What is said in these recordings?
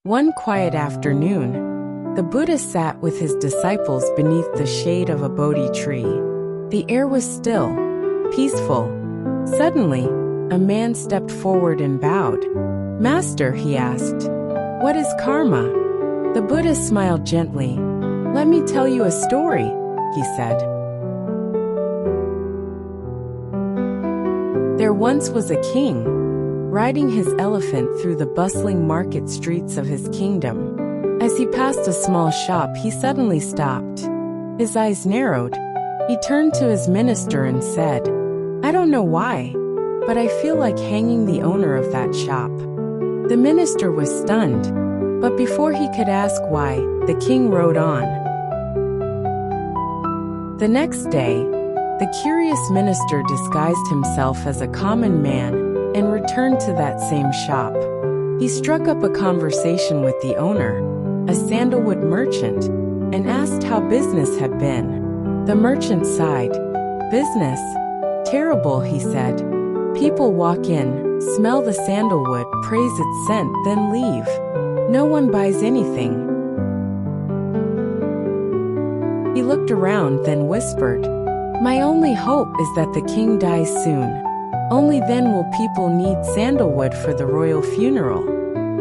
One quiet afternoon, the Buddha sat with his disciples beneath the shade of a Bodhi tree. The air was still, peaceful. Suddenly, a man stepped forward and bowed. "Master," he asked, "what is karma?" The Buddha smiled gently. "Let me tell you a story," he said. There once was a king, riding his elephant through the bustling market streets of his kingdom. As he passed a small shop, he suddenly stopped. His eyes narrowed. He turned to his minister and said, "I don't know why, but I feel like hanging the owner of that shop." The minister was stunned, but before he could ask why, the king rode on. The next day, the curious minister disguised himself as a common man and returned to that same shop. He struck up a conversation with the owner, a sandalwood merchant, and asked how business had been. The merchant sighed. "Business? Terrible," he said. "People walk in, smell the sandalwood, praise its scent, then leave. No one buys anything." He looked around, then whispered, "My only hope is that the king dies soon. Only then will people need sandalwood for the royal funeral.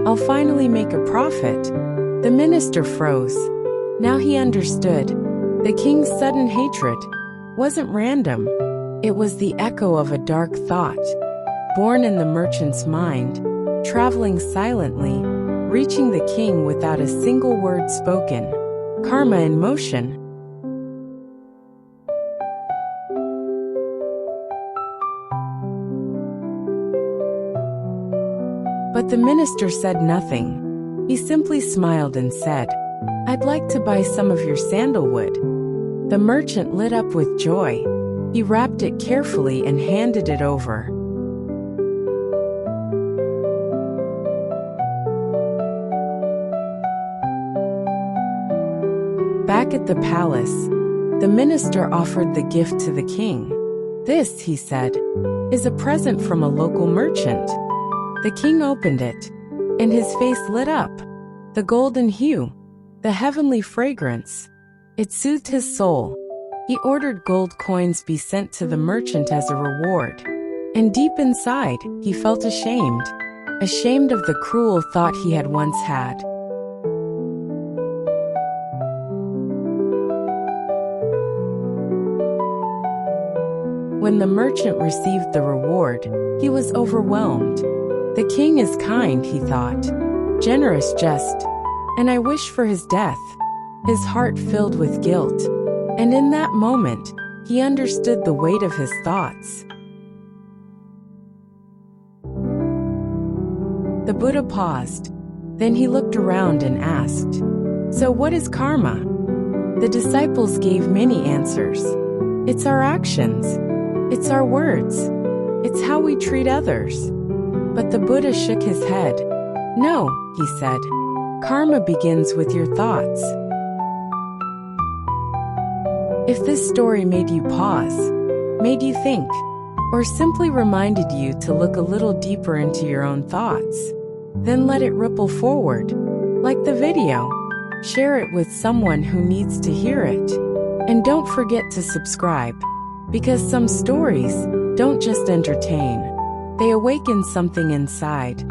I'll finally make a profit." The minister froze. Now he understood. The king's sudden hatred wasn't random. It was the echo of a dark thought, born in the merchant's mind, traveling silently, reaching the king without a single word spoken. Karma in motion. But the minister said nothing. He simply smiled and said, "I'd like to buy some of your sandalwood." The merchant lit up with joy. He wrapped it carefully and handed it over. Back at the palace, the minister offered the gift to the king. "This," he said, "is a present from a local merchant." The king opened it, and his face lit up. The golden hue, the heavenly fragrance, it soothed his soul. He ordered gold coins be sent to the merchant as a reward. And deep inside, he felt ashamed of the cruel thought he had once had. When the merchant received the reward, he was overwhelmed. "The king is kind," he thought, "generous, just, and I wish for his death." His heart filled with guilt, and in that moment, he understood the weight of his thoughts. The Buddha paused. Then he looked around and asked, "So what is karma?" The disciples gave many answers. "It's our actions. It's our words. It's how we treat others." But the Buddha shook his head. "No," he said, "karma begins with your thoughts." If this story made you pause, made you think, or simply reminded you to look a little deeper into your own thoughts, then let it ripple forward. Like the video, share it with someone who needs to hear it. And don't forget to subscribe, because some stories don't just entertain, they awaken something inside.